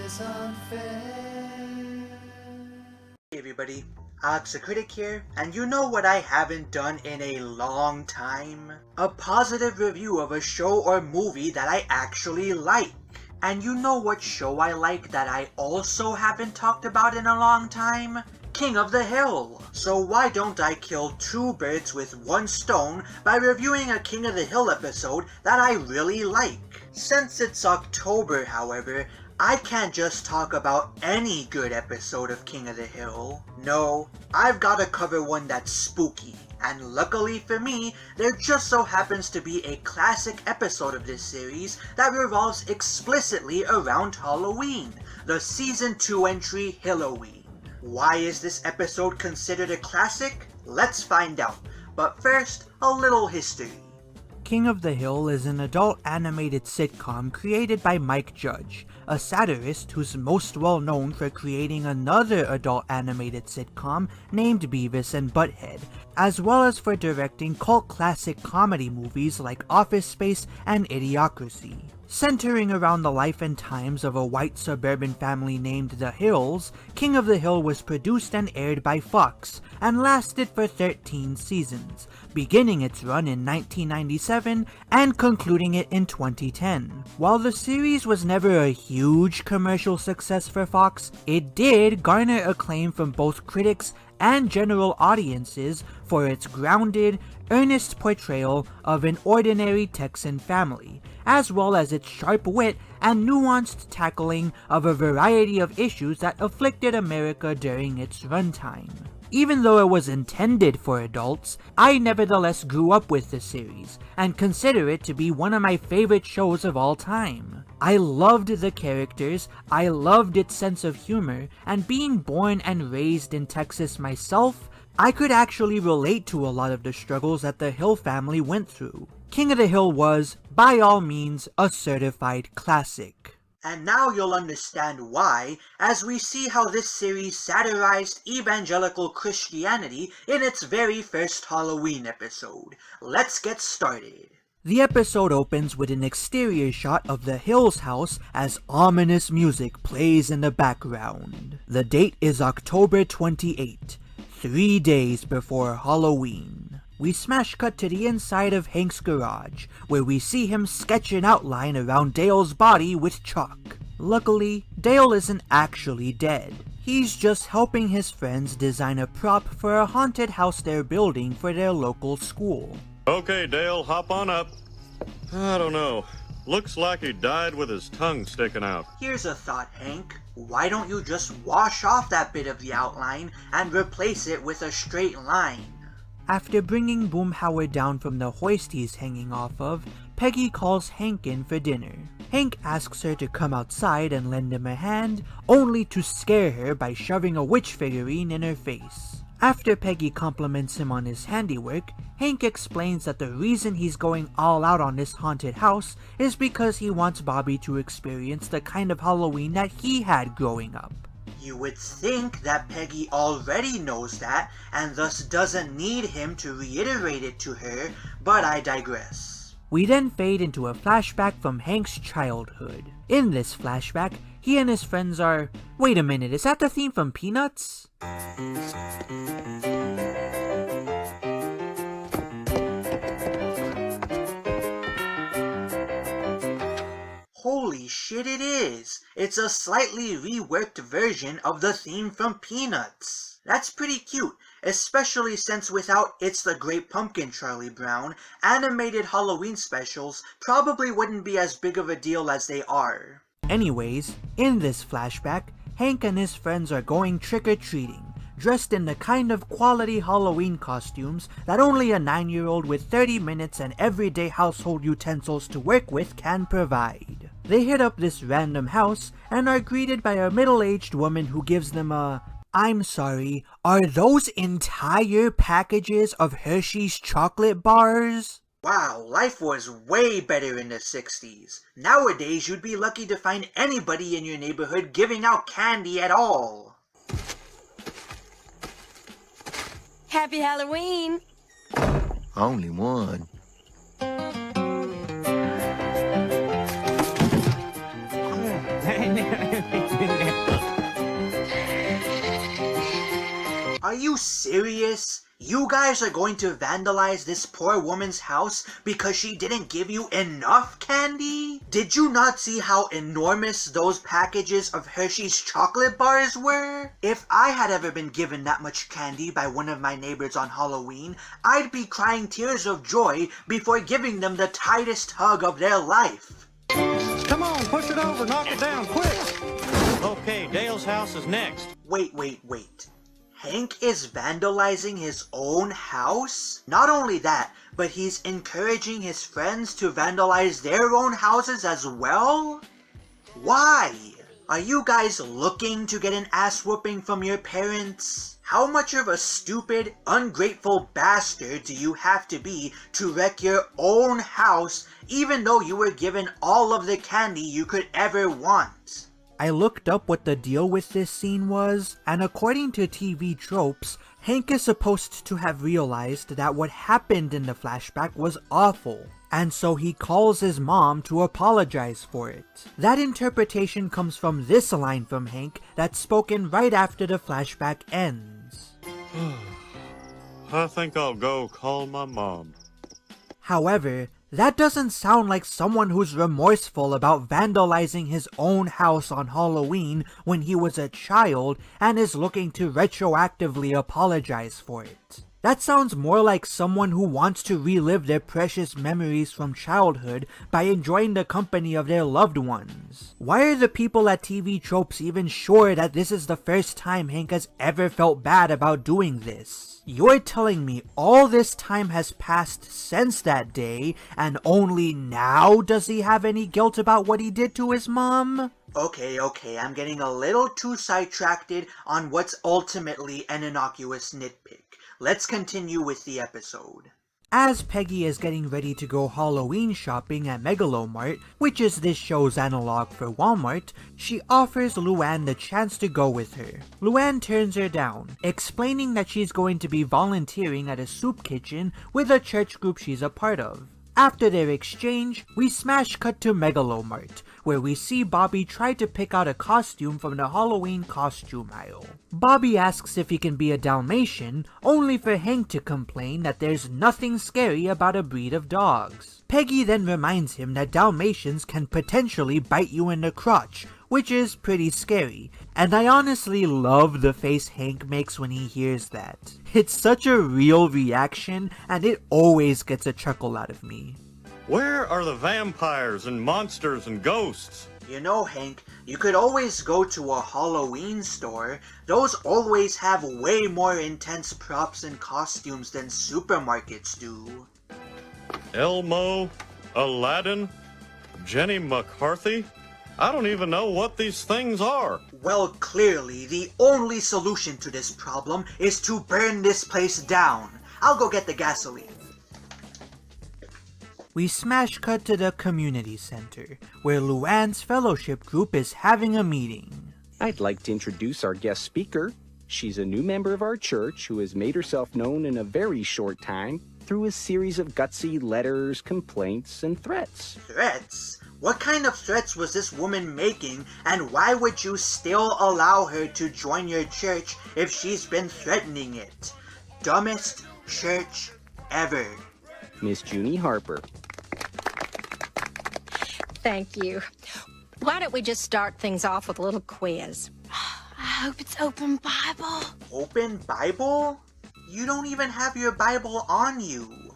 is unfair. Hey everybody, Alex the Critic here, and you know what I haven't done in a long time? A positive review of a show or movie that I actually like. And you know what show I like that I also haven't talked about in a long time? King of the Hill! So why don't I kill two birds with one stone by reviewing a King of the Hill episode that I really like? Since it's October, however, I can't just talk about any good episode of King of the Hill. No, I've gotta cover one that's spooky. And luckily for me, there just so happens to be a classic episode of this series that revolves explicitly around Halloween, the Season 2 entry Hilloween. Why is this episode considered a classic? Let's find out. But first, a little history. King of the Hill is an adult animated sitcom created by Mike Judge, a satirist who's most well known for creating another adult animated sitcom named Beavis and Butthead, as well as for directing cult classic comedy movies like Office Space and Idiocracy. Centering around the life and times of a white suburban family named the Hills, King of the Hill was produced and aired by Fox, and lasted for 13 seasons, beginning its run in 1997 and concluding it in 2010. While the series was never a huge commercial success for Fox, it did garner acclaim from both critics and general audiences for its grounded, earnest portrayal of an ordinary Texan family, as well as its sharp wit and nuanced tackling of a variety of issues that afflicted America during its runtime. Even though it was intended for adults, I nevertheless grew up with the series, and consider it to be one of my favorite shows of all time. I loved the characters, I loved its sense of humor, and being born and raised in Texas myself, I could actually relate to a lot of the struggles that the Hill family went through. King of the Hill was, by all means, a certified classic. And now you'll understand why, as we see how this series satirized evangelical Christianity in its very first Halloween episode. Let's get started. The episode opens with an exterior shot of the Hills house as ominous music plays in the background. The date is October 28, 3 days before Halloween. We smash cut to the inside of Hank's garage, where we see him sketch an outline around Dale's body with chalk. Luckily, Dale isn't actually dead. He's just helping his friends design a prop for a haunted house they're building for their local school. Okay, Dale, hop on up. I don't know. Looks like he died with his tongue sticking out. Here's a thought, Hank. Why don't you just wash off that bit of the outline and replace it with a straight line? After bringing Boomhauer down from the hoist he's hanging off of, Peggy calls Hank in for dinner. Hank asks her to come outside and lend him a hand, only to scare her by shoving a witch figurine in her face. After Peggy compliments him on his handiwork, Hank explains that the reason he's going all out on this haunted house is because he wants Bobby to experience the kind of Halloween that he had growing up. You would think that Peggy already knows that, and thus doesn't need him to reiterate it to her, but I digress. We then fade into a flashback from Hank's childhood. In this flashback, he and his friends are... Wait a minute, is that the theme from Peanuts? Holy shit, it is! It's a slightly reworked version of the theme from Peanuts. That's pretty cute, especially since without It's the Great Pumpkin, Charlie Brown, animated Halloween specials probably wouldn't be as big of a deal as they are. Anyways, in this flashback, Hank and his friends are going trick-or-treating, dressed in the kind of quality Halloween costumes that only a 9-year-old with 30 minutes and everyday household utensils to work with can provide. They hit up this random house and are greeted by a middle-aged woman who gives them a, "I'm sorry, are those entire packages of Hershey's chocolate bars?" Wow, life was way better in the 60s. Nowadays, you'd be lucky to find anybody in your neighborhood giving out candy at all. Happy Halloween! Only one. serious? You guys are going to vandalize this poor woman's house because she didn't give you enough candy? Did you not see how enormous those packages of Hershey's chocolate bars were? If I had ever been given that much candy by one of my neighbors on Halloween, I'd be crying tears of joy before giving them the tightest hug of their life. Come on, push it over, knock it down, quick! Okay, Dale's house is next. Wait. Hank is vandalizing his own house? Not only that, but he's encouraging his friends to vandalize their own houses as well? Why? Are you guys looking to get an ass whooping from your parents? How much of a stupid, ungrateful bastard do you have to be to wreck your own house even though you were given all of the candy you could ever want? I looked up what the deal with this scene was, and according to TV tropes, Hank is supposed to have realized that what happened in the flashback was awful, and so he calls his mom to apologize for it. That interpretation comes from this line from Hank that's spoken right after the flashback ends. I think I'll go call my mom. However, that doesn't sound like someone who's remorseful about vandalizing his own house on Halloween when he was a child and is looking to retroactively apologize for it. That sounds more like someone who wants to relive their precious memories from childhood by enjoying the company of their loved ones. Why are the people at TV Tropes even sure that this is the first time Hank has ever felt bad about doing this? You're telling me all this time has passed since that day, and only now does he have any guilt about what he did to his mom? Okay, I'm getting a little too sidetracked on what's ultimately an innocuous nitpick. Let's continue with the episode. As Peggy is getting ready to go Halloween shopping at Megalomart, which is this show's analog for Walmart, she offers Luann the chance to go with her. Luann turns her down, explaining that she's going to be volunteering at a soup kitchen with a church group she's a part of. After their exchange, we smash cut to Megalomart, where we see Bobby try to pick out a costume from the Halloween costume aisle. Bobby asks if he can be a Dalmatian, only for Hank to complain that there's nothing scary about a breed of dogs. Peggy then reminds him that Dalmatians can potentially bite you in the crotch, which is pretty scary, and I honestly love the face Hank makes when he hears that. It's such a real reaction, and it always gets a chuckle out of me. Where are the vampires and monsters and ghosts? You know, Hank, you could always go to a Halloween store. Those always have way more intense props and costumes than supermarkets do. Elmo? Aladdin? Jenny McCarthy? I don't even know what these things are. Well, clearly, the only solution to this problem is to burn this place down. I'll go get the gasoline. We smash cut to the community center, where Luann's fellowship group is having a meeting. I'd like to introduce our guest speaker. She's a new member of our church who has made herself known in a very short time through a series of gutsy letters, complaints, and threats. Threats? What kind of threats was this woman making, and why would you still allow her to join your church if she's been threatening it? Dumbest church ever. Miss Junie Harper. Thank you. Why don't we just start things off with a little quiz? I hope it's open Bible. Open Bible? You don't even have your Bible on you.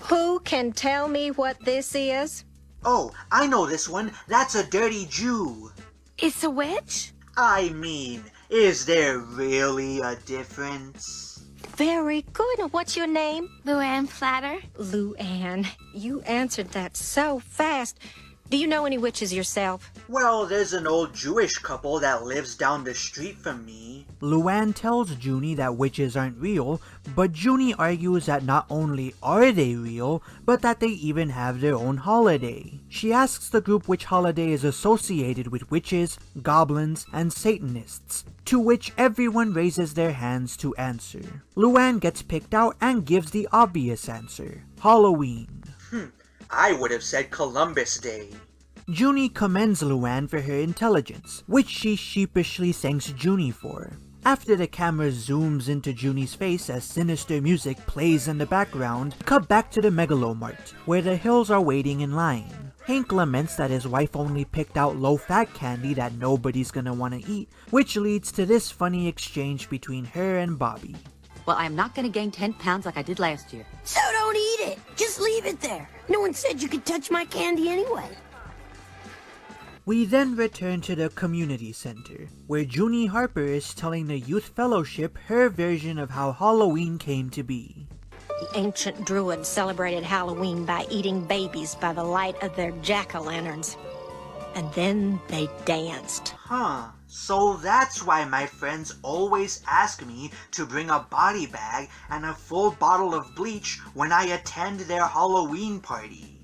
Who can tell me what this is? Oh, I know this one. That's a dirty Jew. It's a witch? I mean, is there really a difference? Very good. What's your name? Luann Platter. Luann. You answered that so fast. Do you know any witches yourself? Well, there's an old Jewish couple that lives down the street from me. Luann tells Junie that witches aren't real, but Junie argues that not only are they real, but that they even have their own holiday. She asks the group which holiday is associated with witches, goblins, and Satanists, to which everyone raises their hands to answer. Luann gets picked out and gives the obvious answer: Halloween. I would have said Columbus Day. Junie commends Luann for her intelligence, which she sheepishly thanks Junie for. After the camera zooms into Junie's face as sinister music plays in the background, cut back to the Megalomart, where the Hills are waiting in line. Hank laments that his wife only picked out low-fat candy that nobody's gonna wanna eat, which leads to this funny exchange between her and Bobby. Well, I'm not gonna gain 10 pounds like I did last year. So don't eat it. Just leave it there. No one said you could touch my candy anyway. We then return to the community center, where Junie Harper is telling the Youth Fellowship her version of how Halloween came to be. The ancient druids celebrated Halloween by eating babies by the light of their jack-o'-lanterns. And then they danced. Huh. So that's why my friends always ask me to bring a body bag and a full bottle of bleach when I attend their Halloween party.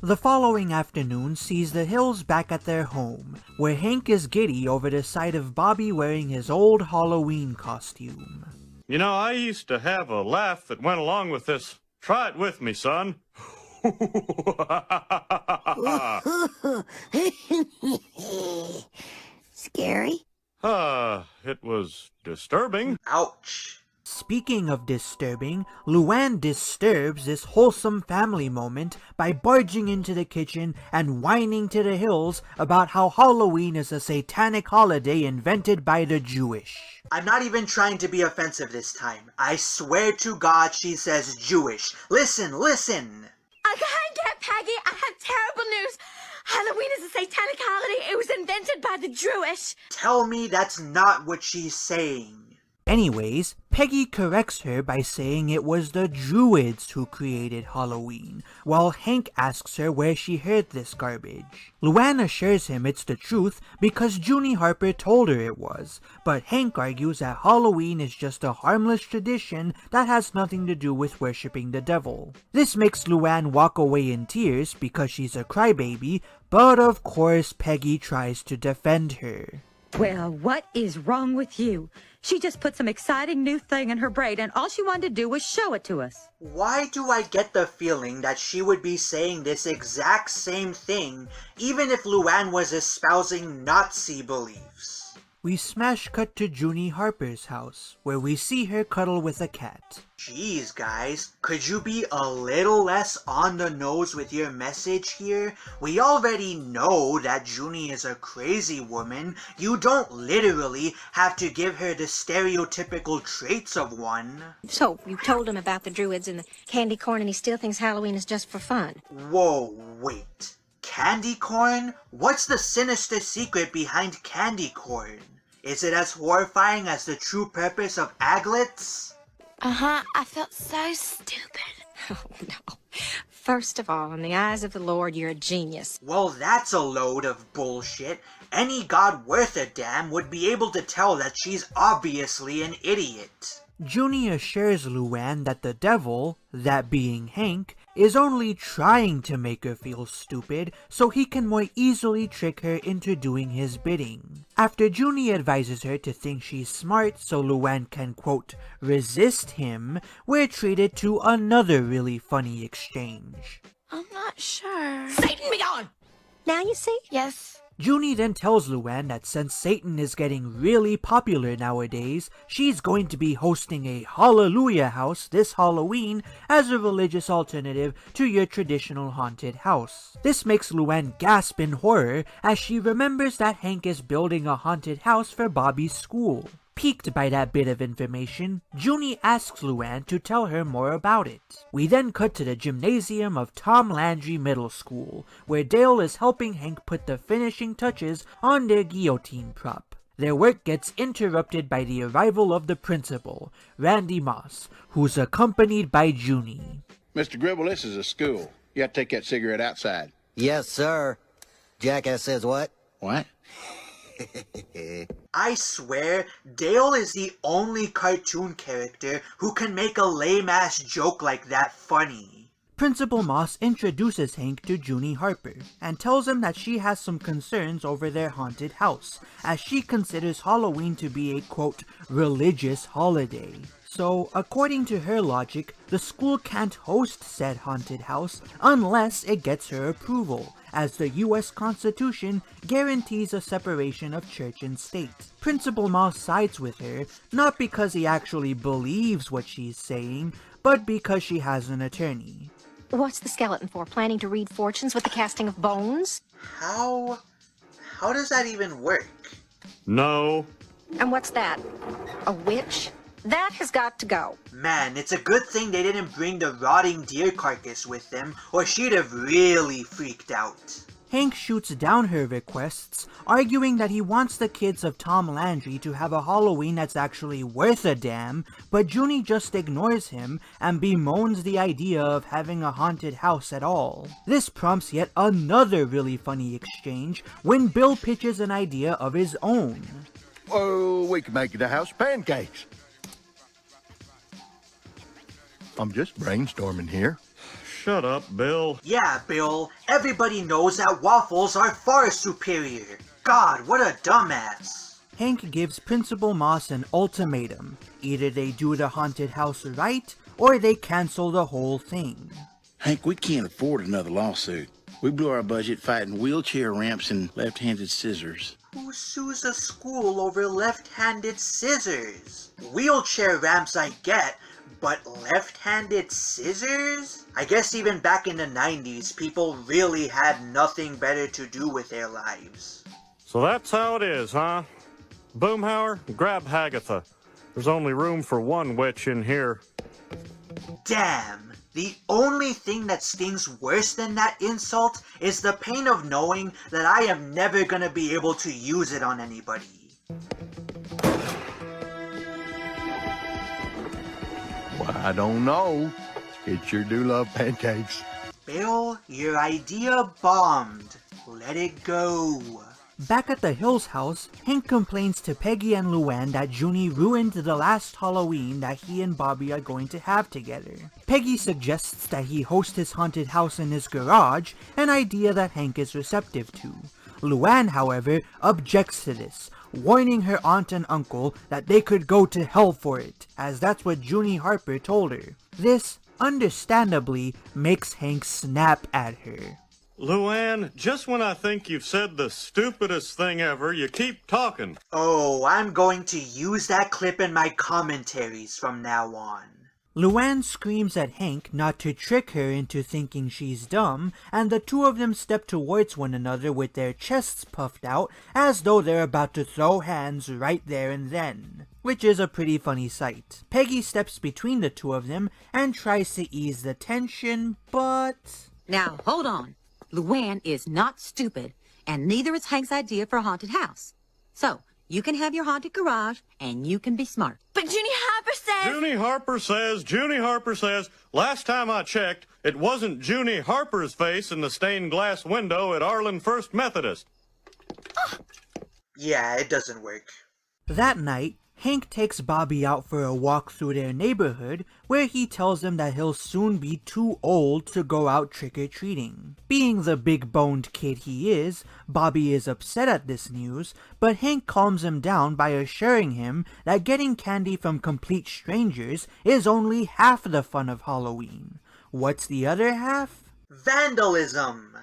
The following afternoon sees the Hills back at their home, where Hank is giddy over the sight of Bobby wearing his old Halloween costume. You know, I used to have a laugh that went along with this. Try it with me, son. Scary? It was disturbing. Ouch. Speaking of disturbing, Luann disturbs this wholesome family moment by barging into the kitchen and whining to the Hills about how Halloween is a satanic holiday invented by the Jewish. I'm not even trying to be offensive this time. I swear to God she says Jewish. Listen. I get Peggy. I have terrible news. Halloween is a satanic holiday. It was invented by the Jewish. Tell me that's not what she's saying. Anyways, Peggy corrects her by saying it was the Druids who created Halloween, while Hank asks her where she heard this garbage. Luann assures him it's the truth because Junie Harper told her it was, but Hank argues that Halloween is just a harmless tradition that has nothing to do with worshipping the devil. This makes Luann walk away in tears because she's a crybaby, but of course Peggy tries to defend her. Well, what is wrong with you? She just put some exciting new thing in her braid and all she wanted to do was show it to us. Why do I get the feeling that she would be saying this exact same thing even if Luann was espousing Nazi beliefs? We smash cut to Junie Harper's house, where we see her cuddle with a cat. Jeez, guys, could you be a little less on the nose with your message here? We already know that Junie is a crazy woman. You don't literally have to give her the stereotypical traits of one. So, you told him about the druids and the candy corn and he still thinks Halloween is just for fun. Whoa, wait. Candy corn? What's the sinister secret behind candy corn? Is it as horrifying as the true purpose of aglets? I felt so stupid. Oh, no. First of all, in the eyes of the Lord, you're a genius. Well, that's a load of bullshit. Any god worth a damn would be able to tell that she's obviously an idiot. Junie assures Luann that the devil, that being Hank, is only trying to make her feel stupid so he can more easily trick her into doing his bidding. After Junie advises her to think she's smart so Luann can, quote, resist him, we're treated to another really funny exchange. I'm not sure. Satan be gone! Now you see? Yes. Junie then tells Luann that since Satan is getting really popular nowadays, she's going to be hosting a Hallelujah house this Halloween as a religious alternative to your traditional haunted house. This makes Luann gasp in horror as she remembers that Hank is building a haunted house for Bobby's school. Piqued by that bit of information, Junie asks Luann to tell her more about it. We then cut to the gymnasium of Tom Landry Middle School, where Dale is helping Hank put the finishing touches on their guillotine prop. Their work gets interrupted by the arrival of the principal, Randy Moss, who's accompanied by Junie. Mr. Gribble, this is a school. You have to take that cigarette outside. Yes, sir. Jackass says what? What? I swear, Dale is the only cartoon character who can make a lame-ass joke like that funny. Principal Moss introduces Hank to Junie Harper and tells him that she has some concerns over their haunted house, as she considers Halloween to be a, quote, religious holiday. So, according to her logic, the school can't host said haunted house unless it gets her approval, as the US Constitution guarantees a separation of church and state. Principal Moss sides with her, not because he actually believes what she's saying, but because she has an attorney. What's the skeleton for? Planning to read fortunes with the casting of bones? How does that even work? No. And what's that? A witch? That has got to go. Man, it's a good thing they didn't bring the rotting deer carcass with them, or she'd have really freaked out. Hank shoots down her requests, arguing that he wants the kids of Tom Landry to have a Halloween that's actually worth a damn, but Junie just ignores him and bemoans the idea of having a haunted house at all. This prompts yet another really funny exchange when Bill pitches an idea of his own. Oh, we can make it a house of pancakes. I'm just brainstorming here. Shut up, Bill. Yeah, Bill. Everybody knows that waffles are far superior. God, what a dumbass. Hank gives Principal Moss an ultimatum. Either they do the haunted house right, or they cancel the whole thing. Hank, we can't afford another lawsuit. We blew our budget fighting wheelchair ramps and left-handed scissors. Who sues a school over left-handed scissors? Wheelchair ramps I get, but left-handed scissors? I guess even back in the 90s, people really had nothing better to do with their lives. So that's how it is, huh? Boomhauer, grab Hagatha. There's only room for one witch in here. Damn! The only thing that stings worse than that insult is the pain of knowing that I am never gonna be able to use it on anybody. Well, I don't know. Kids sure do love pancakes. Bill, your idea bombed. Let it go. Back at the Hills house, Hank complains to Peggy and Luann that Junie ruined the last Halloween that he and Bobby are going to have together. Peggy suggests that he host his haunted house in his garage, an idea that Hank is receptive to. Luann, however, objects to this, warning her aunt and uncle that they could go to hell for it, as that's what Junie Harper told her. This, understandably, makes Hank snap at her. Luann, just when I think you've said the stupidest thing ever, you keep talking. Oh, I'm going to use that clip in my commentaries from now on. Luann screams at Hank not to trick her into thinking she's dumb, and the two of them step towards one another with their chests puffed out as though they're about to throw hands right there and then, which is a pretty funny sight. Peggy steps between the two of them and tries to ease the tension, but... Now, hold on. Luann is not stupid, and neither is Hank's idea for a haunted house. So, you can have your haunted garage, and you can be smart. But Junie Harper says, last time I checked, it wasn't Junie Harper's face in the stained glass window at Arlen First Methodist. Yeah, it doesn't work. That night, Hank takes Bobby out for a walk through their neighborhood, where he tells him that he'll soon be too old to go out trick-or-treating. Being the big-boned kid he is, Bobby is upset at this news, but Hank calms him down by assuring him that getting candy from complete strangers is only half the fun of Halloween. What's the other half? Vandalism!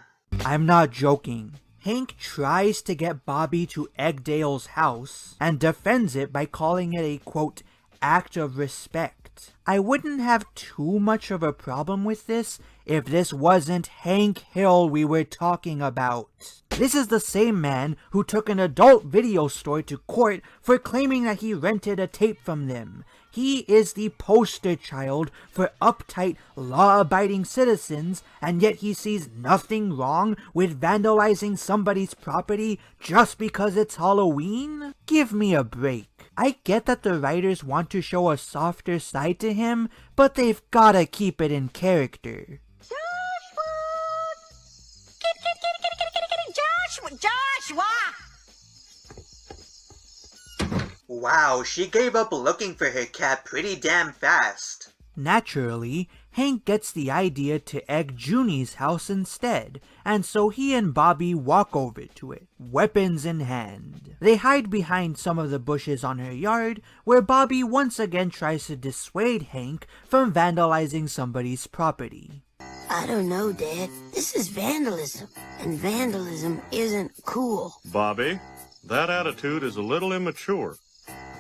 I'm not joking. Hank tries to get Bobby to egg Dale's house and defends it by calling it a, quote, act of respect. I wouldn't have too much of a problem with this if this wasn't Hank Hill we were talking about. This is the same man who took an adult video store to court for claiming that he rented a tape from them. He is the poster child for uptight, law-abiding citizens, and yet he sees nothing wrong with vandalizing somebody's property just because it's Halloween? Give me a break. I get that the writers want to show a softer side to him, but they've gotta keep it in character. Joshua! Wow, she gave up looking for her cat pretty damn fast. Naturally, Hank gets the idea to egg Junie's house instead, and so he and Bobby walk over to it, weapons in hand. They hide behind some of the bushes on her yard, where Bobby once again tries to dissuade Hank from vandalizing somebody's property. I don't know, Dad. This is vandalism, and vandalism isn't cool. Bobby, that attitude is a little immature.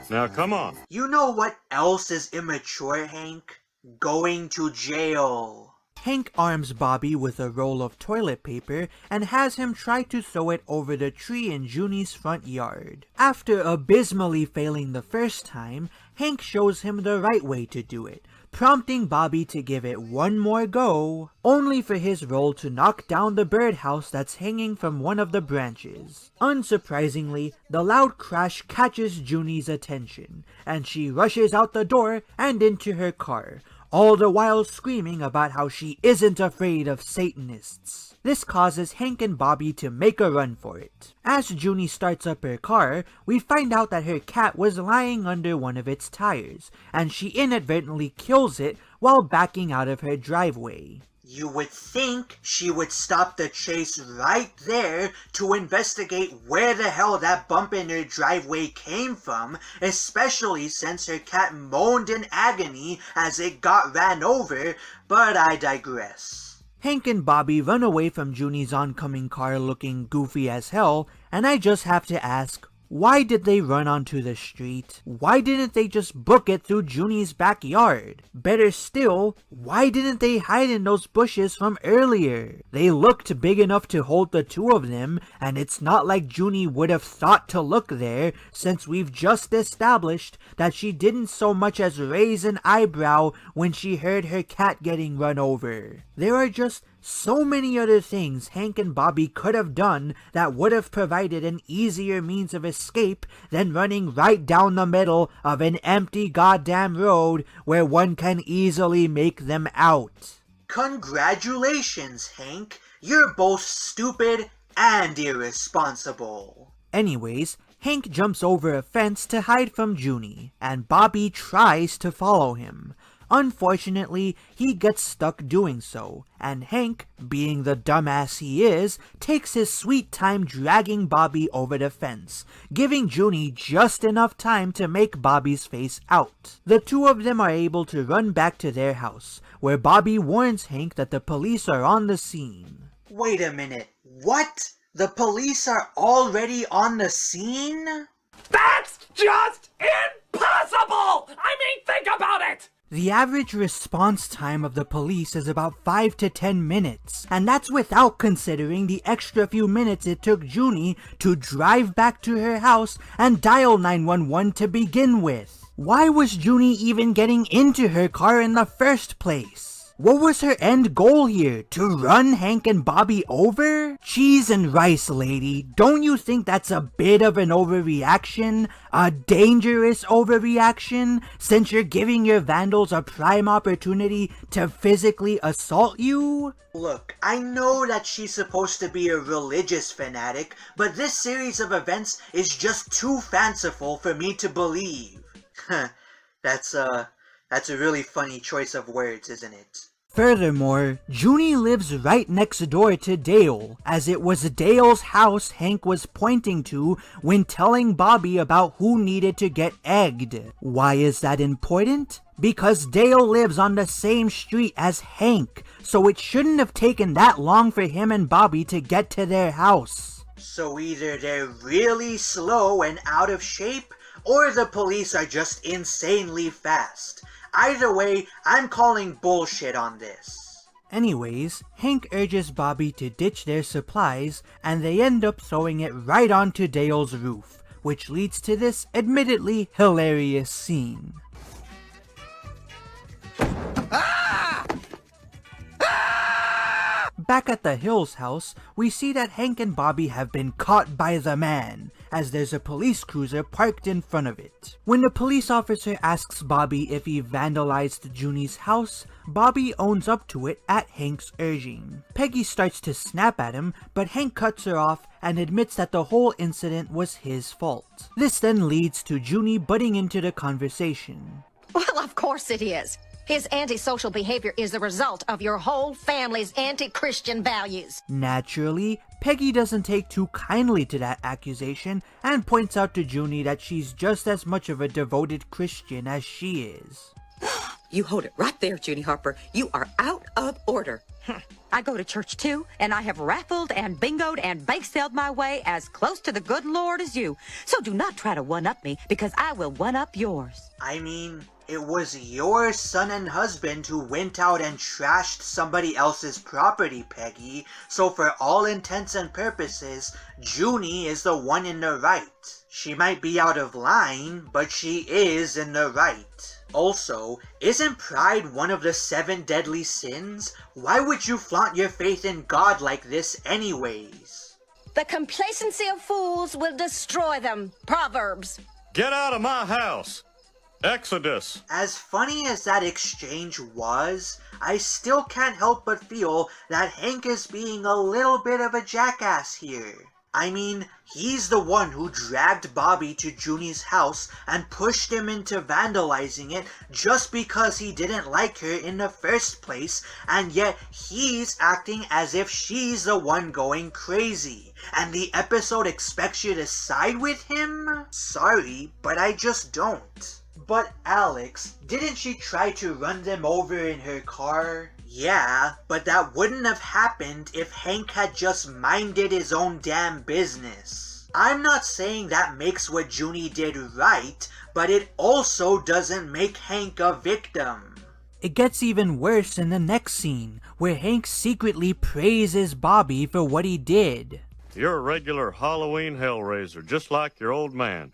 Now come on. You know what else is immature, Hank? Going to jail. Hank arms Bobby with a roll of toilet paper and has him try to throw it over the tree in Junie's front yard. After abysmally failing the first time, Hank shows him the right way to do it, prompting Bobby to give it one more go, only for his roll to knock down the birdhouse that's hanging from one of the branches. Unsurprisingly, the loud crash catches Junie's attention, and she rushes out the door and into her car, all the while screaming about how she isn't afraid of Satanists. This causes Hank and Bobby to make a run for it. As Junie starts up her car, we find out that her cat was lying under one of its tires, and she inadvertently kills it while backing out of her driveway. You would think she would stop the chase right there to investigate where the hell that bump in her driveway came from, especially since her cat moaned in agony as it got ran over, but I digress. Hank and Bobby run away from Junie's oncoming car looking goofy as hell, and I just have to ask, why did they run onto the street? Why didn't they just book it through Junie's backyard? Better still, why didn't they hide in those bushes from earlier? They looked big enough to hold the two of them, and it's not like Junie would have thought to look there, since we've just established that she didn't so much as raise an eyebrow when she heard her cat getting run over. There are just so many other things Hank and Bobby could have done that would have provided an easier means of escape than running right down the middle of an empty goddamn road where one can easily make them out. Congratulations, Hank. You're both stupid and irresponsible. Anyways, Hank jumps over a fence to hide from Junie, and Bobby tries to follow him. Unfortunately, he gets stuck doing so, and Hank, being the dumbass he is, takes his sweet time dragging Bobby over the fence, giving Junie just enough time to make Bobby's face out. The two of them are able to run back to their house, where Bobby warns Hank that the police are on the scene. Wait a minute, what? The police are already on the scene? That's just impossible! I mean, think about it! The average response time of the police is about 5 to 10 minutes, and that's without considering the extra few minutes it took Junie to drive back to her house and dial 911 to begin with. Why was Junie even getting into her car in the first place? What was her end goal here? To run Hank and Bobby over? Cheese and rice, lady. Don't you think that's a bit of an overreaction? A dangerous overreaction? Since you're giving your vandals a prime opportunity to physically assault you? Look, I know that she's supposed to be a religious fanatic, but this series of events is just too fanciful for me to believe. That's a really funny choice of words, isn't it? Furthermore, Junie lives right next door to Dale, as it was Dale's house Hank was pointing to when telling Bobby about who needed to get egged. Why is that important? Because Dale lives on the same street as Hank, so it shouldn't have taken that long for him and Bobby to get to their house. So either they're really slow and out of shape, or the police are just insanely fast. Either way, I'm calling bullshit on this. Anyways, Hank urges Bobby to ditch their supplies, and they end up throwing it right onto Dale's roof, which leads to this admittedly hilarious scene. Back at the Hills house, we see that Hank and Bobby have been caught by the man, as there's a police cruiser parked in front of it. When the police officer asks Bobby if he vandalized Junie's house, Bobby owns up to it at Hank's urging. Peggy starts to snap at him, but Hank cuts her off and admits that the whole incident was his fault. This then leads to Junie butting into the conversation. Well, of course it is. His antisocial behavior is the result of your whole family's anti-Christian values. Naturally, Peggy doesn't take too kindly to that accusation and points out to Junie that she's just as much of a devoted Christian as she is. You hold it right there, Junie Harper. You are out of order. I go to church too, and I have raffled and bingoed and bake saled my way as close to the good Lord as you. So do not try to one-up me, because I will one-up yours. I mean, it was your son and husband who went out and trashed somebody else's property, Peggy. So for all intents and purposes, Junie is the one in the right. She might be out of line, but she is in the right. Also, isn't pride one of the 7 deadly sins? Why would you flaunt your faith in God like this anyways? The complacency of fools will destroy them. Proverbs. Get out of my house! Exodus! As funny as that exchange was, I still can't help but feel that Hank is being a little bit of a jackass here. I mean, he's the one who dragged Bobby to Junie's house and pushed him into vandalizing it just because he didn't like her in the first place, and yet he's acting as if she's the one going crazy. And the episode expects you to side with him? Sorry, but I just don't. But Alex, didn't she try to run them over in her car? Yeah, but that wouldn't have happened if Hank had just minded his own damn business. I'm not saying that makes what Junie did right, but it also doesn't make Hank a victim. It gets even worse in the next scene, where Hank secretly praises Bobby for what he did. You're a regular Halloween hellraiser, just like your old man.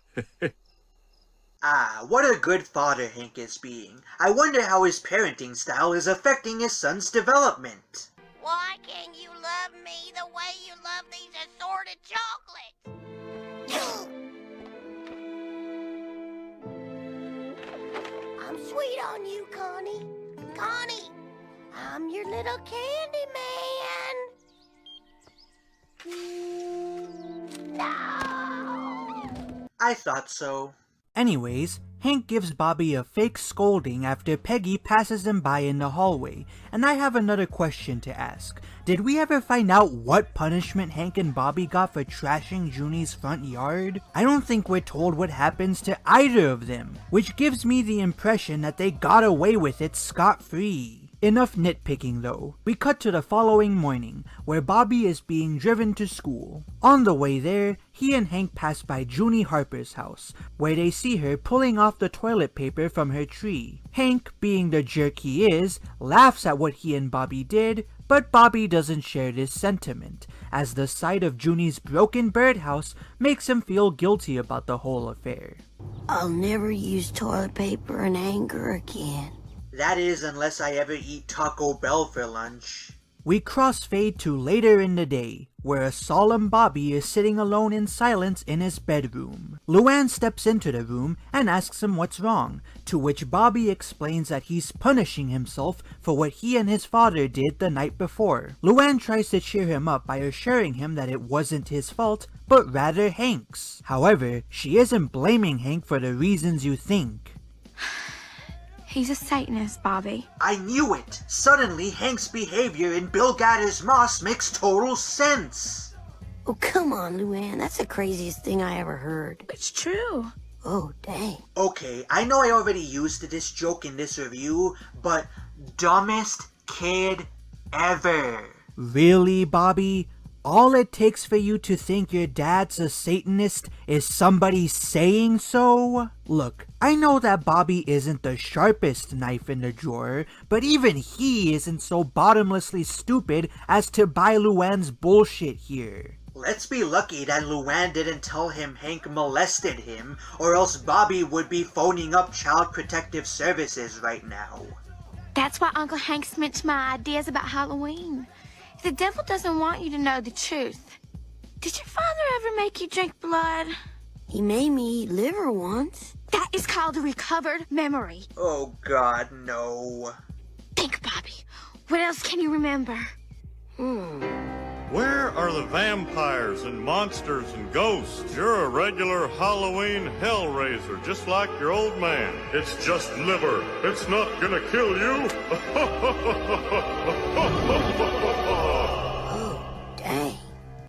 Ah, what a good father Hank is being. I wonder how his parenting style is affecting his son's development. Why can't you love me the way you love these assorted chocolates? I'm sweet on you, Connie. Connie, I'm your little candy man. No! I thought so. Anyways, Hank gives Bobby a fake scolding after Peggy passes him by in the hallway, and I have another question to ask. Did we ever find out what punishment Hank and Bobby got for trashing Junie's front yard? I don't think we're told what happens to either of them, which gives me the impression that they got away with it scot-free. Enough nitpicking though. We cut to the following morning, where Bobby is being driven to school. On the way there, he and Hank pass by Junie Harper's house, where they see her pulling off the toilet paper from her tree. Hank, being the jerk he is, laughs at what he and Bobby did, but Bobby doesn't share this sentiment, as the sight of Junie's broken birdhouse makes him feel guilty about the whole affair. I'll never use toilet paper in anger again. That is, unless I ever eat Taco Bell for lunch. We crossfade to later in the day, where a solemn Bobby is sitting alone in silence in his bedroom. Luann steps into the room and asks him what's wrong, to which Bobby explains that he's punishing himself for what he and his father did the night before. Luann tries to cheer him up by assuring him that it wasn't his fault, but rather Hank's. However, she isn't blaming Hank for the reasons you think. He's a Satanist, Bobby. I knew it! Suddenly, Hank's behavior in Bill Gatter's Moss makes total sense! Oh, come on, Luann. That's the craziest thing I ever heard. It's true. Oh, dang. Okay, I know I already used this joke in this review, but dumbest kid ever. Really, Bobby? All it takes for you to think your dad's a Satanist is somebody saying so? Look, I know that Bobby isn't the sharpest knife in the drawer, but even he isn't so bottomlessly stupid as to buy Luann's bullshit here. Let's be lucky that Luann didn't tell him Hank molested him, or else Bobby would be phoning up Child Protective Services right now. That's why Uncle Hank's mentioned my ideas about Halloween. The devil doesn't want you to know the truth. Did your father ever make you drink blood? He made me eat liver once. That is called a recovered memory. Oh God, no. Think, Bobby. What else can you remember? Where are the vampires and monsters and ghosts? You're a regular Halloween hellraiser, just like your old man. It's just liver. It's not gonna kill you. Dang.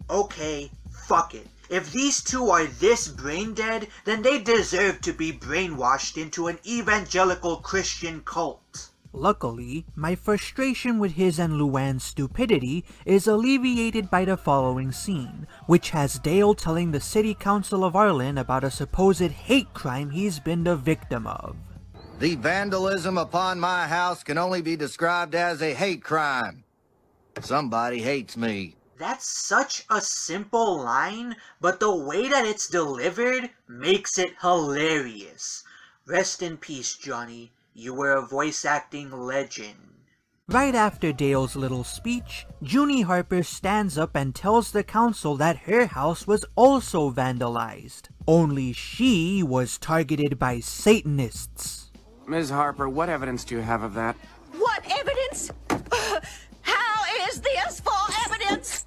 Okay, fuck it. If these two are this brain dead, then they deserve to be brainwashed into an evangelical Christian cult. Luckily, my frustration with his and Luann's stupidity is alleviated by the following scene, which has Dale telling the City Council of Arlen about a supposed hate crime he's been the victim of. The vandalism upon my house can only be described as a hate crime. Somebody hates me. That's such a simple line, but the way that it's delivered makes it hilarious. Rest in peace, Johnny. You were a voice acting legend. Right after Dale's little speech, Junie Harper stands up and tells the council that her house was also vandalized. Only she was targeted by Satanists. Ms. Harper, what evidence do you have of that? What evidence? How is this for evidence?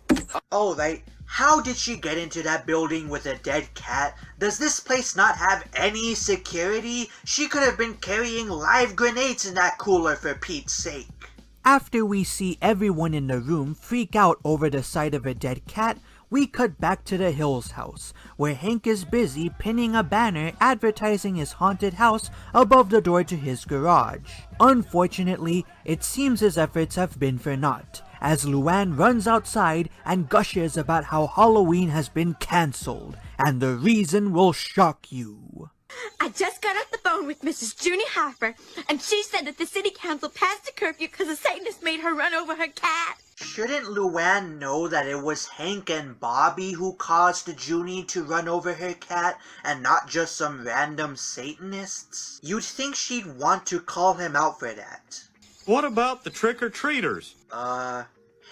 Oh, how did she get into that building with a dead cat? Does this place not have any security? She could have been carrying live grenades in that cooler, for Pete's sake. After we see everyone in the room freak out over the sight of a dead cat, we cut back to the Hills house, where Hank is busy pinning a banner advertising his haunted house above the door to his garage. Unfortunately, it seems his efforts have been for naught, as Luann runs outside and gushes about how Halloween has been cancelled, and the reason will shock you. I just got off the phone with Mrs. Junie Harper, and she said that the city council passed a curfew because a Satanist made her run over her cat. Shouldn't Luann know that it was Hank and Bobby who caused Junie to run over her cat, and not just some random Satanists? You'd think she'd want to call him out for that. What about the trick-or-treaters?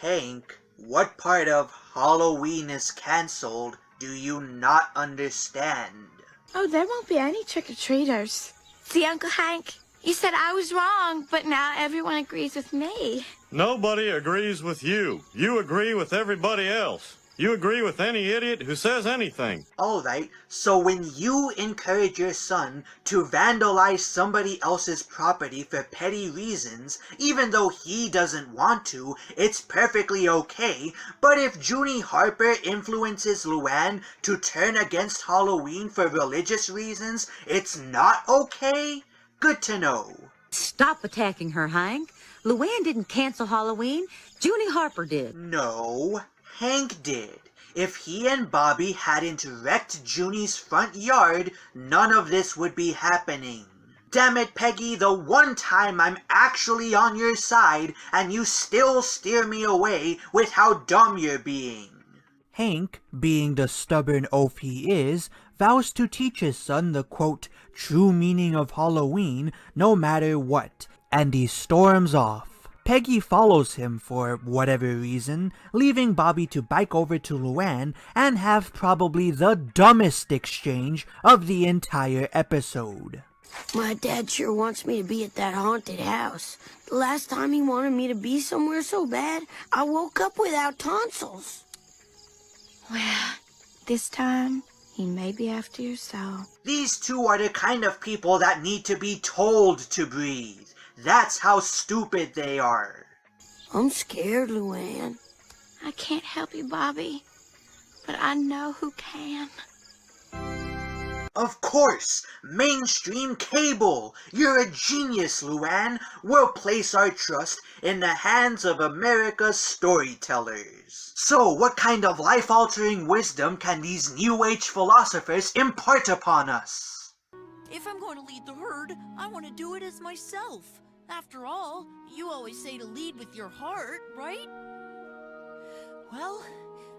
Hank, what part of Halloween is cancelled do you not understand? Oh, there won't be any trick-or-treaters. See, Uncle Hank, you said I was wrong, but now everyone agrees with me. Nobody agrees with you. You agree with everybody else. You agree with any idiot who says anything. Alright, so when you encourage your son to vandalize somebody else's property for petty reasons, even though he doesn't want to, it's perfectly okay. But if Junie Harper influences Luann to turn against Halloween for religious reasons, it's not okay? Good to know. Stop attacking her, Hank. Luann didn't cancel Halloween. Junie Harper did. No, Hank did. If he and Bobby hadn't wrecked Junie's front yard, none of this would be happening. Damn it, Peggy, the one time I'm actually on your side, and you still steer me away with how dumb you're being. Hank, being the stubborn oaf he is, vows to teach his son the quote, true meaning of Halloween, no matter what, and he storms off. Peggy follows him for whatever reason, leaving Bobby to bike over to Luann and have probably the dumbest exchange of the entire episode. My dad sure wants me to be at that haunted house. The last time he wanted me to be somewhere so bad, I woke up without tonsils. Well, this time, he may be after your soul. These two are the kind of people that need to be told to breathe. That's how stupid they are. I'm scared, Luann. I can't help you, Bobby, but I know who can. Of course! Mainstream cable! You're a genius, Luann! We'll place our trust in the hands of America's storytellers. So, what kind of life-altering wisdom can these New Age philosophers impart upon us? If I'm going to lead the herd, I want to do it as myself. After all, you always say to lead with your heart, right? Well,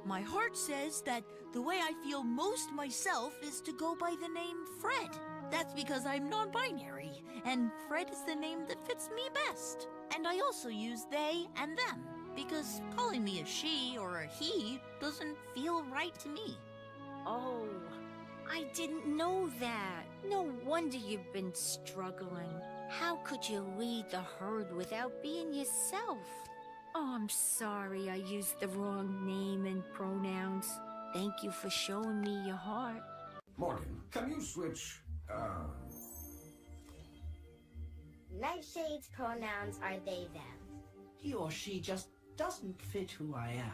my heart says that the way I feel most myself is to go by the name Fred. That's because I'm non-binary, and Fred is the name that fits me best. And I also use they and them, because calling me a she or a he doesn't feel right to me. Oh, I didn't know that. No wonder you've been struggling. How could you lead the herd without being yourself? Oh, I'm sorry I used the wrong name and pronouns. Thank you for showing me your heart. Morgan, can you switch, Nightshade's pronouns are they, them. He or she just doesn't fit who I am.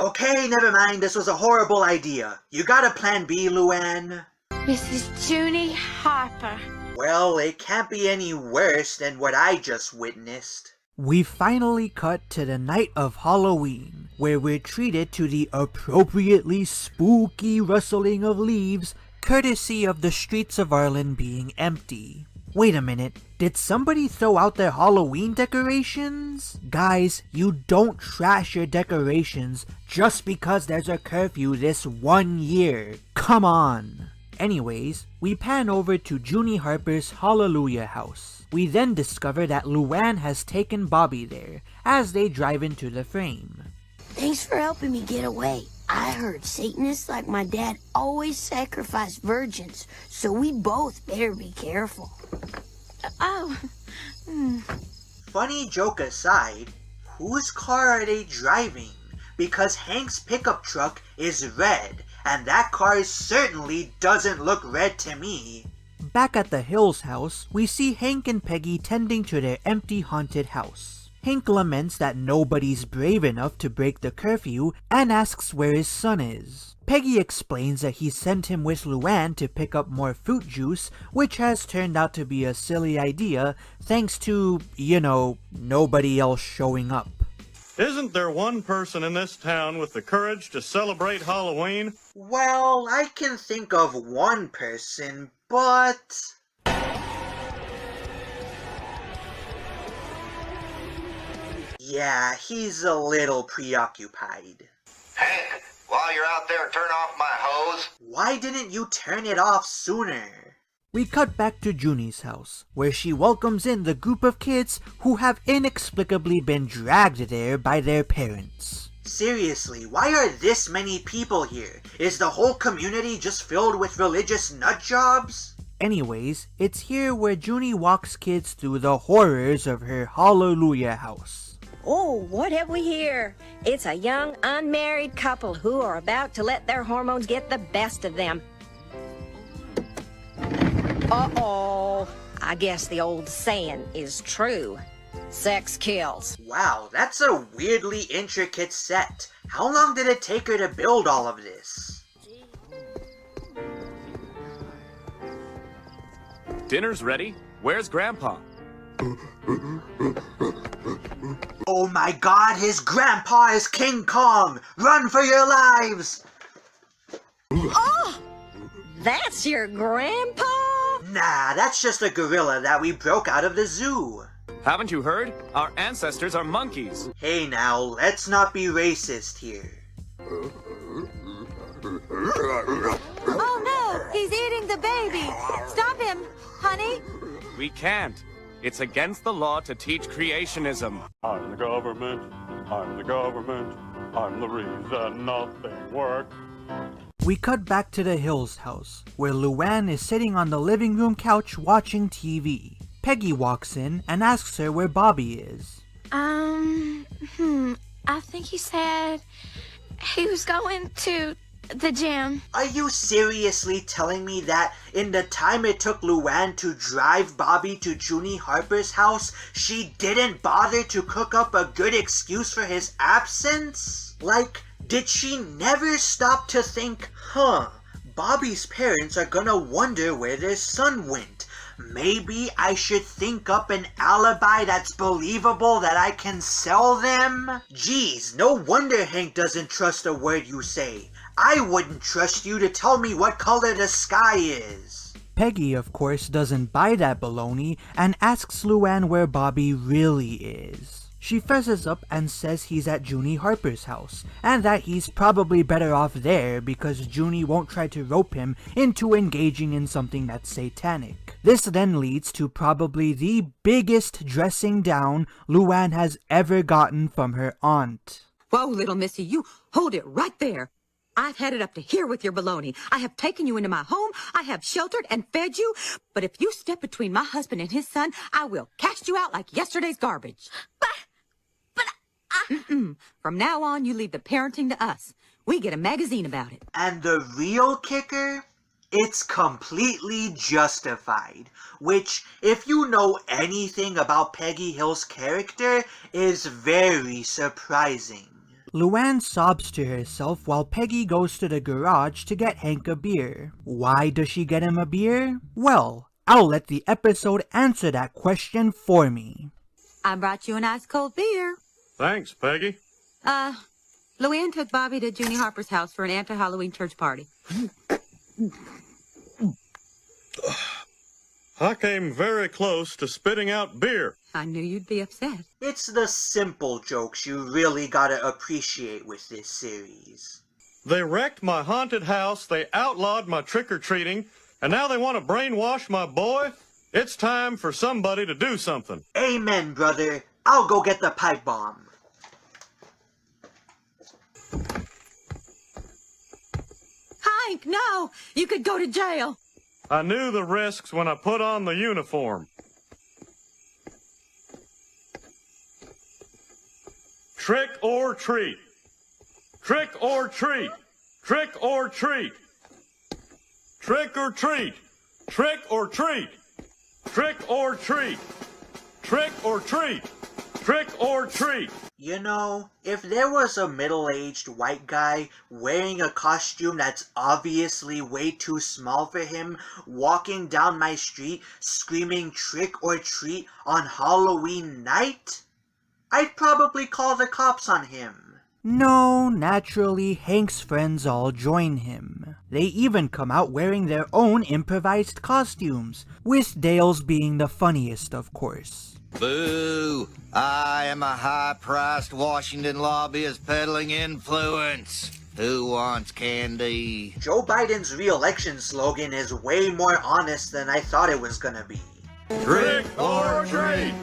Okay, never mind. This was a horrible idea. You got a plan B, Luann? Mrs. Junie Harper. Well, it can't be any worse than what I just witnessed. We finally cut to the night of Halloween, where we're treated to the appropriately spooky rustling of leaves, courtesy of the streets of Arlen being empty. Wait a minute, did somebody throw out their Halloween decorations? Guys, you don't trash your decorations just because there's a curfew this 1 year. Come on. Anyways, we pan over to Junie Harper's Hallelujah house. We then discover that Luann has taken Bobby there, as they drive into the frame. Thanks for helping me get away. I heard Satanists like my dad always sacrifice virgins, so we both better be careful. Funny joke aside, whose car are they driving? Because Hank's pickup truck is red, and that car certainly doesn't look red to me. Back at the Hills house, we see Hank and Peggy tending to their empty haunted house. Hank laments that nobody's brave enough to break the curfew and asks where his son is. Peggy explains that he sent him with Luann to pick up more fruit juice, which has turned out to be a silly idea thanks to, nobody else showing up. Isn't there one person in this town with the courage to celebrate Halloween? Well, I can think of one person, but... yeah, he's a little preoccupied. Hank, while you're out there, turn off my hose. Why didn't you turn it off sooner? We cut back to Junie's house, where she welcomes in the group of kids who have inexplicably been dragged there by their parents. Seriously, why are this many people here? Is the whole community just filled with religious nutjobs? Anyways, it's here where Junie walks kids through the horrors of her Hallelujah house. Oh, what have we here? It's a young, unmarried couple who are about to let their hormones get the best of them. Uh-oh. I guess the old saying is true. Sex kills. Wow, that's a weirdly intricate set. How long did it take her to build all of this? Dinner's ready. Where's Grandpa? Oh my god, his grandpa is King Kong! Run for your lives! Oh! That's your grandpa? Nah, that's just a gorilla that we broke out of the zoo. Haven't you heard? Our ancestors are monkeys. Hey now, let's not be racist here. Oh no, he's eating the baby. Stop him, honey. We can't. It's against the law to teach creationism. I'm the government. I'm the government. I'm the reason nothing works. We cut back to the Hills house, where Luann is sitting on the living room couch watching TV. Peggy walks in and asks her where Bobby is. I think he said he was going to the gym. Are you seriously telling me that in the time it took Luann to drive Bobby to Junie Harper's house, she didn't bother to cook up a good excuse for his absence? Like, did she never stop to think, Bobby's parents are gonna wonder where their son went. Maybe I should think up an alibi that's believable that I can sell them? Geez, no wonder Hank doesn't trust a word you say. I wouldn't trust you to tell me what color the sky is. Peggy, of course, doesn't buy that baloney and asks Luann where Bobby really is. She fesses up and says he's at Junie Harper's house, and that he's probably better off there because Junie won't try to rope him into engaging in something that's satanic. This then leads to probably the biggest dressing down Luann has ever gotten from her aunt. Whoa, little missy, you hold it right there. I've had it up to here with your baloney. I have taken you into my home. I have sheltered and fed you. But if you step between my husband and his son, I will cast you out like yesterday's garbage. But From now on, you leave the parenting to us. We get a magazine about it. And the real kicker? It's completely justified, which, if you know anything about Peggy Hill's character, is very surprising. Luann sobs to herself while Peggy goes to the garage to get Hank a beer. Why does she get him a beer? Well, I'll let the episode answer that question for me. I brought you an ice cold beer. Thanks, Peggy. Luann took Bobby to Junie Harper's house for an anti-Halloween church party. I came very close to spitting out beer. I knew you'd be upset. It's the simple jokes you really gotta appreciate with this series. They wrecked my haunted house, they outlawed my trick-or-treating, and now they want to brainwash my boy? It's time for somebody to do something. Amen, brother. I'll go get the pipe bomb. Hank, no! You could go to jail. I knew the risks when I put on the uniform. Trick or treat. Trick or treat. Trick or treat. Trick or treat. Trick or treat. Trick or treat. Trick or treat. Trick or treat. You know, if there was a middle-aged white guy wearing a costume that's obviously way too small for him, walking down my street screaming trick or treat on Halloween night, I'd probably call the cops on him. No, naturally, Hank's friends all join him. They even come out wearing their own improvised costumes, with Dale's being the funniest, of course. Boo! I am a high-priced Washington lobbyist peddling influence. Who wants candy? Joe Biden's re-election slogan is way more honest than I thought it was gonna be. Trick or treat!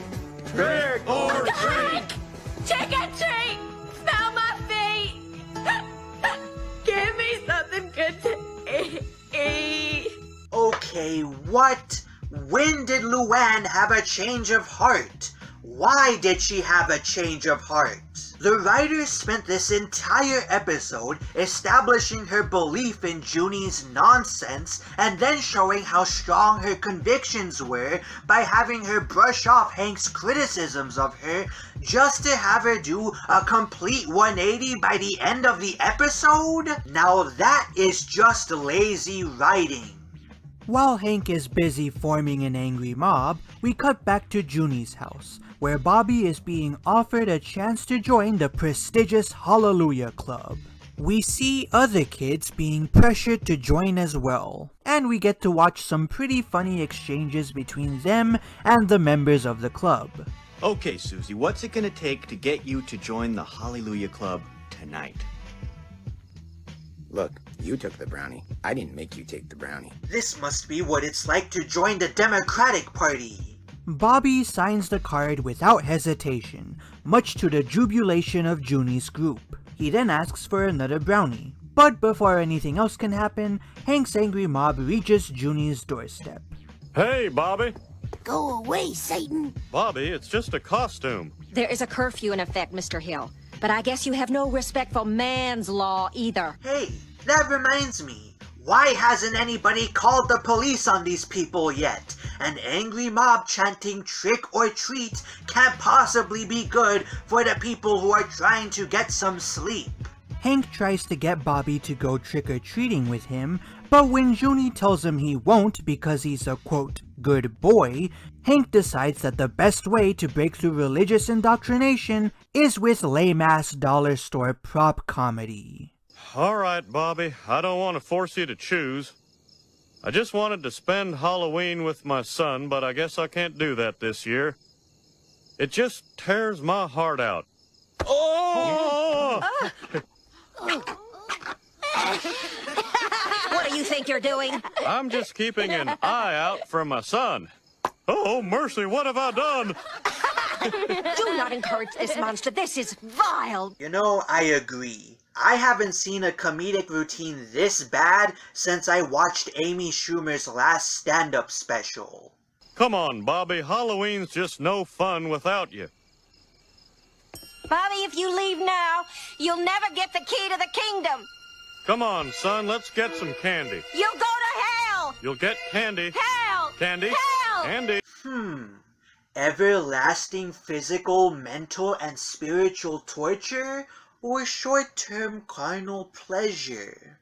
Trick or treat! Trick or treat! Smell my feet! Give me something good to eat! Okay, what? When did Luann have a change of heart? Why did she have a change of heart? The writers spent this entire episode establishing her belief in Junie's nonsense and then showing how strong her convictions were by having her brush off Hank's criticisms of her just to have her do a complete 180 by the end of the episode? Now that is just lazy writing. While Hank is busy forming an angry mob, we cut back to Junie's house, where Bobby is being offered a chance to join the prestigious Hallelujah Club. We see other kids being pressured to join as well, and we get to watch some pretty funny exchanges between them and the members of the club. Okay, Susie, what's it gonna take to get you to join the Hallelujah Club tonight? Look, you took the brownie. I didn't make you take the brownie. This must be what it's like to join the Democratic Party. Bobby signs the card without hesitation, much to the jubilation of Junie's group. He then asks for another brownie, but before anything else can happen, Hank's angry mob reaches Junie's doorstep. Hey, Bobby. Go away, Satan. Bobby, it's just a costume. There is a curfew in effect, Mr. Hill. But I guess you have no respect for man's law either. Hey, that reminds me. Why hasn't anybody called the police on these people yet? An angry mob chanting trick or treat can't possibly be good for the people who are trying to get some sleep. Hank tries to get Bobby to go trick-or-treating with him, but when Junie tells him he won't because he's a, quote, good boy, Hank decides that the best way to break through religious indoctrination is with lame-ass dollar store prop comedy. All right, Bobby, I don't want to force you to choose. I just wanted to spend Halloween with my son, but I guess I can't do that this year. It just tears my heart out. Oh! What do you think you're doing? I'm just keeping an eye out for my son. Oh, mercy, what have I done? Do not encourage this monster. This is vile. You know, I agree. I haven't seen a comedic routine this bad since I watched Amy Schumer's last stand-up special. Come on, Bobby. Halloween's just no fun without you. Bobby, if you leave now, you'll never get the key to the kingdom. Come on, son, let's get some candy. You'll go to hell. You'll get candy. Hell. Candy. Hell. Candy. Everlasting physical, mental, and spiritual torture, or short-term carnal pleasure?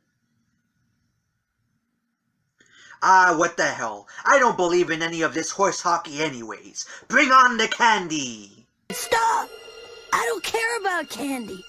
Ah, what the hell. I don't believe in any of this horse hockey anyways. Bring on the candy! Stop! I don't care about candy.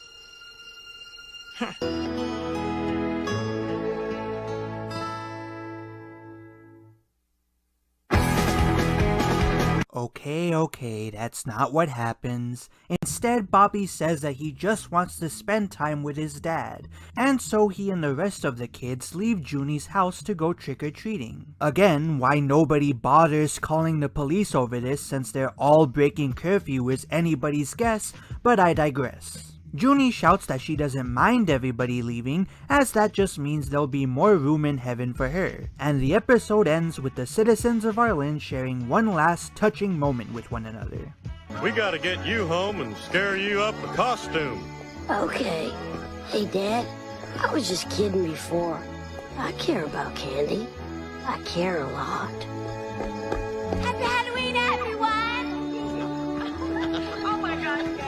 Okay, that's not what happens. Instead, Bobby says that he just wants to spend time with his dad, and so he and the rest of the kids leave Junie's house to go trick-or-treating. Again, why nobody bothers calling the police over this since they're all breaking curfew is anybody's guess, but I digress. Junie shouts that she doesn't mind everybody leaving, as that just means there'll be more room in heaven for her. And the episode ends with the citizens of Arlen sharing one last touching moment with one another. We gotta get you home and scare you up a costume. Okay. Hey, Dad, I was just kidding before. I care about candy. I care a lot. Happy Halloween, everyone! Oh my gosh,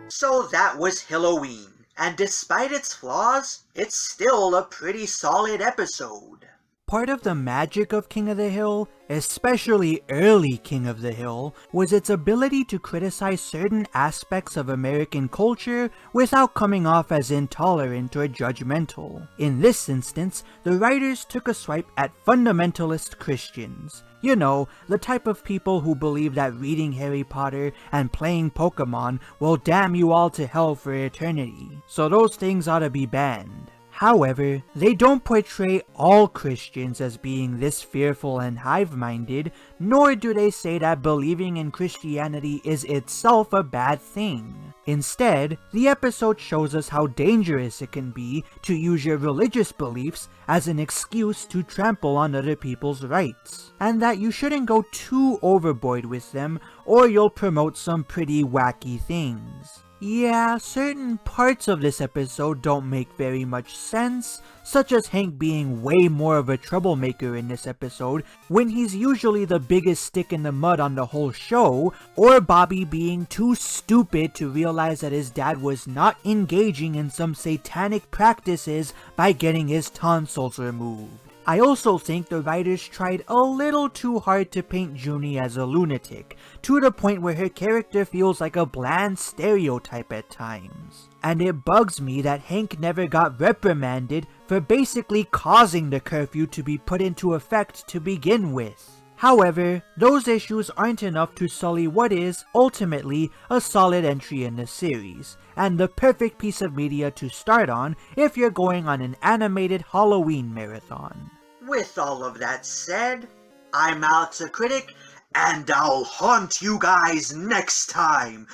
So that was Halloween, and despite its flaws, it's still a pretty solid episode. Part of the magic of King of the Hill, especially early King of the Hill, was its ability to criticize certain aspects of American culture without coming off as intolerant or judgmental. In this instance, the writers took a swipe at fundamentalist Christians. You know, the type of people who believe that reading Harry Potter and playing Pokemon will damn you all to hell for eternity. So those things ought to be banned. However, they don't portray all Christians as being this fearful and hive-minded, nor do they say that believing in Christianity is itself a bad thing. Instead, the episode shows us how dangerous it can be to use your religious beliefs as an excuse to trample on other people's rights, and that you shouldn't go too overboard with them or you'll promote some pretty wacky things. Yeah, certain parts of this episode don't make very much sense, such as Hank being way more of a troublemaker in this episode when he's usually the biggest stick in the mud on the whole show, or Bobby being too stupid to realize that his dad was not engaging in some satanic practices by getting his tonsils removed. I also think the writers tried a little too hard to paint Junie as a lunatic, to the point where her character feels like a bland stereotype at times. And it bugs me that Hank never got reprimanded for basically causing the curfew to be put into effect to begin with. However, those issues aren't enough to sully what is, ultimately, a solid entry in the series, and the perfect piece of media to start on if you're going on an animated Halloween marathon. With all of that said, I'm Alex the Critic, and I'll haunt you guys next time!